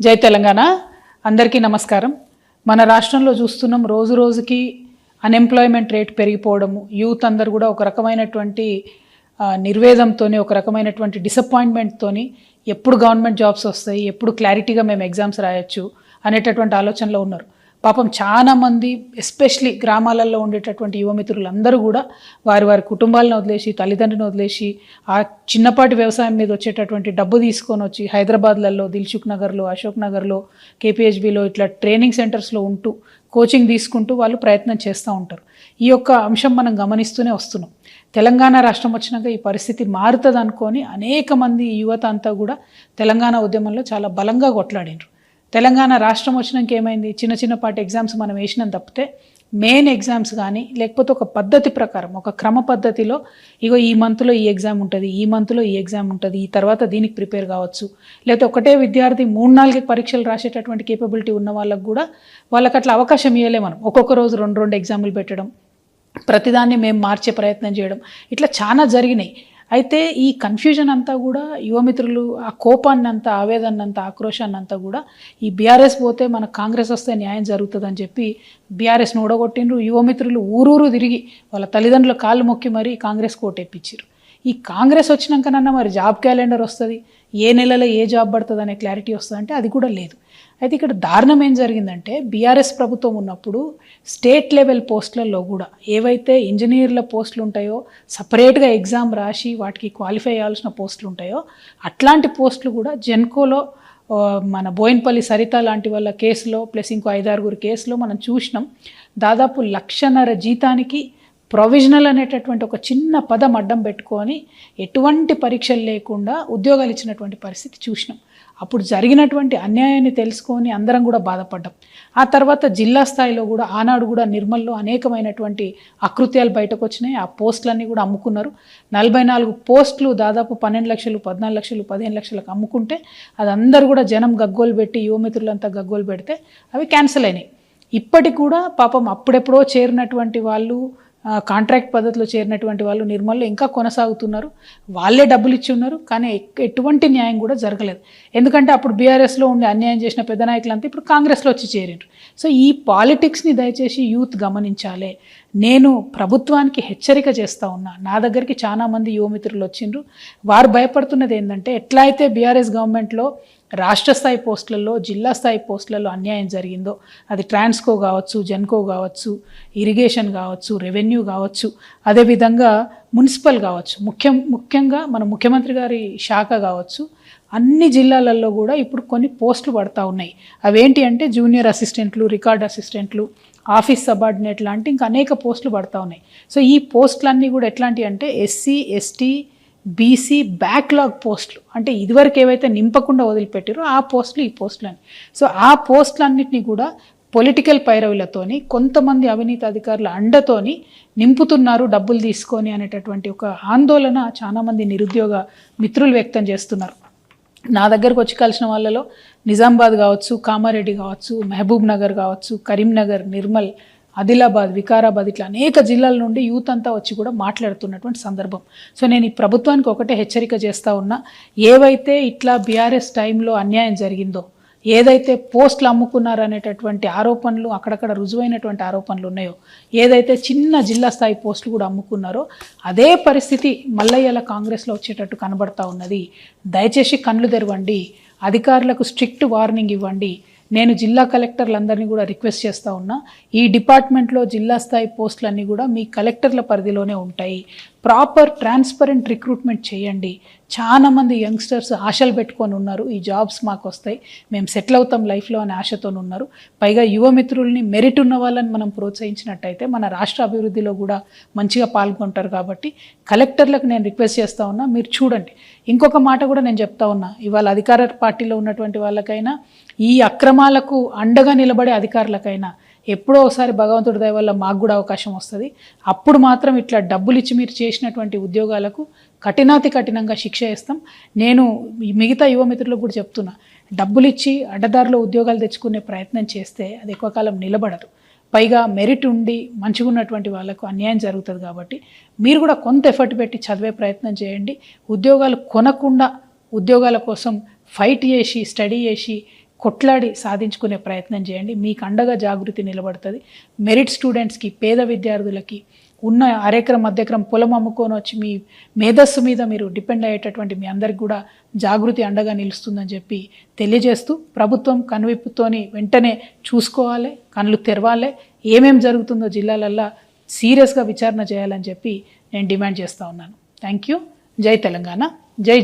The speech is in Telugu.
జై తెలంగాణ అందరికీ నమస్కారం. మన రాష్ట్రంలో చూస్తున్నాం రోజు రోజుకి అన్ఎంప్లాయ్మెంట్ రేట్ పెరిగిపోవడము, యూత్ అందరు కూడా ఒక రకమైనటువంటి నిర్వేదంతోని, ఒక రకమైనటువంటి డిసప్పాయింట్మెంట్తోని ఎప్పుడు గవర్నమెంట్ జాబ్స్ వస్తాయి, ఎప్పుడు క్లారిటీగా మేము ఎగ్జామ్స్ రాయొచ్చు అనేటటువంటి ఆలోచనలో ఉన్నారు. పాపం చాలామంది ఎస్పెషలీ గ్రామాలలో ఉండేటటువంటి యువమిత్రులందరూ కూడా వారి వారి కుటుంబాలను వదిలేసి, తల్లిదండ్రులను వదిలేసి, ఆ చిన్నపాటి వ్యవసాయం మీద వచ్చేటటువంటి డబ్బు తీసుకొని వచ్చి హైదరాబాద్లలో, దిల్సుఖ్ నగర్లో, అశోక్ నగర్లో, కేపీహెచ్బిలో ఇట్లా ట్రైనింగ్ సెంటర్స్లో ఉంటూ కోచింగ్ తీసుకుంటూ వాళ్ళు ప్రయత్నం చేస్తూ ఉంటారు. ఈ యొక్క అంశం మనం గమనిస్తూనే వస్తున్నాం. తెలంగాణ రాష్ట్రం వచ్చినాక ఈ పరిస్థితి మారుతుంది అనుకొని అనేక మంది యువత అంతా కూడా తెలంగాణ ఉద్యమంలో చాలా బలంగా కొట్లాడినారు. తెలంగాణ రాష్ట్రం వచ్చినాక ఏమైంది, చిన్న చిన్నపాటి ఎగ్జామ్స్ మనం వేసినాం తప్పితే మెయిన్ ఎగ్జామ్స్ కానీ లేకపోతే ఒక పద్ధతి ప్రకారం, ఒక క్రమ పద్ధతిలో ఇగో ఈ మంత్లో ఈ ఎగ్జామ్ ఉంటుంది, ఈ మంత్లో ఈ ఎగ్జామ్ ఉంటుంది, ఈ తర్వాత దీనికి ప్రిపేర్ కావచ్చు, లేకపోతే ఒకటే విద్యార్థి 3-4 పరీక్షలు రాసేటటువంటి కేపబిలిటీ ఉన్న వాళ్ళకు కూడా వాళ్ళకి అట్లా అవకాశం ఇవ్వలే. మనం ఒక్కొక్క రోజు 2 ఎగ్జాములు పెట్టడం, ప్రతిదాన్ని మేము మార్చే ప్రయత్నం చేయడం, ఇట్లా చాలా జరిగినాయి. అయితే ఈ కన్ఫ్యూజన్ అంతా కూడా యువమిత్రులు ఆ కోపాన్ని అంతా, ఆవేదనంతా, ఆక్రోశాన్ని అంతా కూడా ఈ బీఆర్ఎస్ పోతే మన కాంగ్రెస్ వస్తే న్యాయం జరుగుతుందని చెప్పి బీఆర్ఎస్ను ఓడగొట్టిండ్రు. యువమిత్రులు ఊరూరు తిరిగి వాళ్ళ తల్లిదండ్రుల కాళ్ళు మొక్కి మరీ కాంగ్రెస్ కోటెప్పించారు. ఈ కాంగ్రెస్ వచ్చినాకనన్నా మరి జాబ్ క్యాలెండర్ వస్తుంది, ఏ నెలలో ఏ జాబ్ పడుతుంది అనే క్లారిటీ వస్తుంది అంటే అది కూడా లేదు. అయితే ఇక్కడ దారుణం ఏం జరిగిందంటే, బీఆర్ఎస్ ప్రభుత్వం ఉన్నప్పుడు స్టేట్ లెవెల్ పోస్టులలో కూడా ఏవైతే ఇంజనీర్ల పోస్టులు ఉంటాయో, సపరేట్గా ఎగ్జామ్ రాసి వాటికి క్వాలిఫై అయ్యాల్సిన పోస్టులు ఉంటాయో అట్లాంటి పోస్టులు కూడా జెన్కోలో మన బోయిన్పల్లి సరిత లాంటి వాళ్ళ కేసులో ప్లస్ ఇంకో 5-6 కేసులో మనం చూసినాం. దాదాపు 1,50,000 జీతానికి ప్రొవిజనల్ అనేటటువంటి ఒక చిన్న పదం అడ్డం పెట్టుకొని ఎటువంటి పరీక్షలు లేకుండా ఉద్యోగాలు ఇచ్చినటువంటి పరిస్థితి చూసినాం. అప్పుడు జరిగినటువంటి అన్యాయాన్ని తెలుసుకొని అందరం కూడా బాధపడ్డాం. ఆ తర్వాత జిల్లా స్థాయిలో కూడా ఆనాడు కూడా నిర్మల్లో అనేకమైనటువంటి అకృత్యాలు బయటకు వచ్చినాయి. ఆ పోస్టులన్నీ కూడా అమ్ముకున్నారు. 44 పోస్టులు దాదాపు 12 లక్షలు, 14 లక్షలు, 15 లక్షలకు అమ్ముకుంటే అది అందరూ కూడా జనం గగ్గోలు పెట్టి, యువమిత్రులంతా గగ్గోలు పెడితే అవి క్యాన్సిల్ అయినాయి. ఇప్పటికి కూడా పాపం అప్పుడెప్పుడో చేరినటువంటి వాళ్ళు, కాంట్రాక్ట్ పద్ధతిలో చేరినటువంటి వాళ్ళు నిర్మల్లో ఇంకా కొనసాగుతున్నారు. వాళ్ళే డబ్బులు ఇచ్చి ఉన్నారు, కానీ ఎటువంటి న్యాయం కూడా జరగలేదు. ఎందుకంటే అప్పుడు బీఆర్ఎస్లో ఉండి అన్యాయం చేసిన పెద్ద నాయకులంతా ఇప్పుడు కాంగ్రెస్లో వచ్చి చేరిండ్రు. సో ఈ పాలిటిక్స్ని దయచేసి యూత్ గమనించాలి. నేను ప్రభుత్వానికి హెచ్చరిక చేస్తూ ఉన్నా. నా దగ్గరికి చాలామంది యువమిత్రులు వచ్చిండ్రు. వారు భయపడుతున్నది ఏంటంటే, ఎట్లా అయితే బీఆర్ఎస్ గవర్నమెంట్లో రాష్ట్ర స్థాయి పోస్టులలో, జిల్లా స్థాయి పోస్టులలో అన్యాయం జరిగిందో, అది ట్రాన్స్కో కావచ్చు, జెన్కో కావచ్చు, ఇరిగేషన్ కావచ్చు, రెవెన్యూ కావచ్చు, అదేవిధంగా మున్సిపల్ కావచ్చు, ముఖ్యంగా మన ముఖ్యమంత్రి గారి శాఖ కావచ్చు, అన్ని జిల్లాలలో కూడా ఇప్పుడు కొన్ని పోస్టులు పడతా ఉన్నాయి. అవేంటి అంటే జూనియర్ అసిస్టెంట్లు, రికార్డ్ అసిస్టెంట్లు, ఆఫీస్ సబార్డినేట్ లాంటి ఇంకా అనేక పోస్టులు పడతా ఉన్నాయి. సో ఈ పోస్టులన్నీ కూడా ఎట్లాంటివి అంటే ఎస్సీ, ఎస్టీ, బీసీ బ్యాక్లాగ్ పోస్టులు, అంటే ఇదివరకు ఏవైతే నింపకుండా వదిలిపెట్టారో ఆ పోస్టులు, ఈ పోస్టులని. సో ఆ పోస్టులన్నింటినీ కూడా పొలిటికల్ పైరవులతోని, కొంతమంది అవినీతి అధికారుల అండతోని నింపుతున్నారు డబ్బులు తీసుకొని అనేటటువంటి ఒక ఆందోళన చాలామంది నిరుద్యోగ మిత్రులు వ్యక్తం చేస్తున్నారు. నా దగ్గరకు వచ్చి కలిసిన వాళ్ళలో నిజామాబాద్ కావచ్చు, కామారెడ్డి కావచ్చు, మహబూబ్ నగర్ కావచ్చు, కరీంనగర్, నిర్మల్, ఆదిలాబాద్, వికారాబాద్, ఇట్లా అనేక జిల్లాల నుండి యూత్ అంతా వచ్చి కూడా మాట్లాడుతున్నటువంటి సందర్భం. సో నేను ఈ ప్రభుత్వానికి ఒకటే హెచ్చరిక చేస్తూ ఉన్నా. ఏవైతే ఇట్లా బీఆర్ఎస్ టైంలో అన్యాయం జరిగిందో, ఏదైతే పోస్టులు అమ్ముకున్నారనేటటువంటి ఆరోపణలు, అక్కడక్కడ రుజువైనటువంటి ఆరోపణలు ఉన్నాయో, ఏదైతే చిన్న జిల్లా స్థాయి పోస్టులు కూడా అమ్ముకున్నారో అదే పరిస్థితి మల్లయ్యల కాంగ్రెస్లో వచ్చేటట్టు కనబడతా ఉన్నది. దయచేసి కళ్ళు తెరవండి, అధికారులకు స్ట్రిక్ట్ వార్నింగ్ ఇవ్వండి. నేను జిల్లా కలెక్టర్లందరినీ కూడా రిక్వెస్ట్ చేస్తూ ఉన్నా, ఈ డిపార్ట్మెంట్లో జిల్లా స్థాయి పోస్టులన్నీ కూడా మీ కలెక్టర్ల పరిధిలోనే ఉంటాయి. ప్రాపర్ ట్రాన్స్పరెంట్ రిక్రూట్మెంట్ చేయండి. చాలామంది యంగ్స్టర్స్ ఆశలు పెట్టుకొని ఉన్నారు, ఈ జాబ్స్ మాకు వస్తాయి, మేము సెటిల్ అవుతాం లైఫ్లో అనే ఆశతో ఉన్నారు. పైగా యువమిత్రుల్ని, మెరిట్ ఉన్న వాళ్ళని మనం ప్రోత్సహించినట్టయితే మన రాష్ట్ర అభివృద్ధిలో కూడా మంచిగా పాల్గొంటారు. కాబట్టి కలెక్టర్లకు నేను రిక్వెస్ట్ చేస్తూ ఉన్నా, మీరు చూడండి. ఇంకొక మాట కూడా నేను చెప్తా ఉన్నా, ఇవాళ అధికార పార్టీలో ఉన్నటువంటి వాళ్ళకైనా, ఈ అక్రమాలకు అండగా నిలబడే అధికారులకైనా ఎప్పుడో ఒకసారి భగవంతుడి దయ వల్ల మాకు కూడా అవకాశం వస్తుంది. అప్పుడు మాత్రం ఇట్లా డబ్బులు ఇచ్చి మీరు చేసినటువంటి ఉద్యోగాలకు కఠినాతి కఠినంగా శిక్ష వేస్తాం. నేను మిగతా యువమిత్రులకు కూడా చెప్తున్నా, డబ్బులు ఇచ్చి అడ్డదారిలో ఉద్యోగాలు తెచ్చుకునే ప్రయత్నం చేస్తే అది ఎక్కువ కాలం నిలబడదు. పైగా మెరిట్ ఉండి మంచిగా ఉన్నటువంటి వాళ్ళకు అన్యాయం జరుగుతుంది. కాబట్టి మీరు కూడా కొంత ఎఫర్ట్ పెట్టి చదివే ప్రయత్నం చేయండి. ఉద్యోగాలు కొనకుండా ఉద్యోగాల కోసం ఫైట్ చేసి, స్టడీ చేసి కొట్లాడి సాధించుకునే ప్రయత్నం చేయండి. మీకు అండగా జాగృతి నిలబడుతుంది. మెరిట్ స్టూడెంట్స్కి, పేద విద్యార్థులకి, ఉన్న అరెకరం మధ్యక్రమం పొలం అమ్ముకొని వచ్చి మీ మేధస్సు మీద మీరు డిపెండ్ అయ్యేటటువంటి మీ అందరికి కూడా జాగృతి అండగా నిలుస్తుందని చెప్పి తెలియజేస్తూ, ప్రభుత్వం కనువిప్పుతోని వెంటనే చూసుకోవాలి, కళ్ళు తెరవాలి, ఏమేం జరుగుతుందో జిల్లాలల్లో సీరియస్గా విచారణ చేయాలని చెప్పి నేను డిమాండ్ చేస్తూ ఉన్నాను. Thank you. జై తెలంగాణ, జై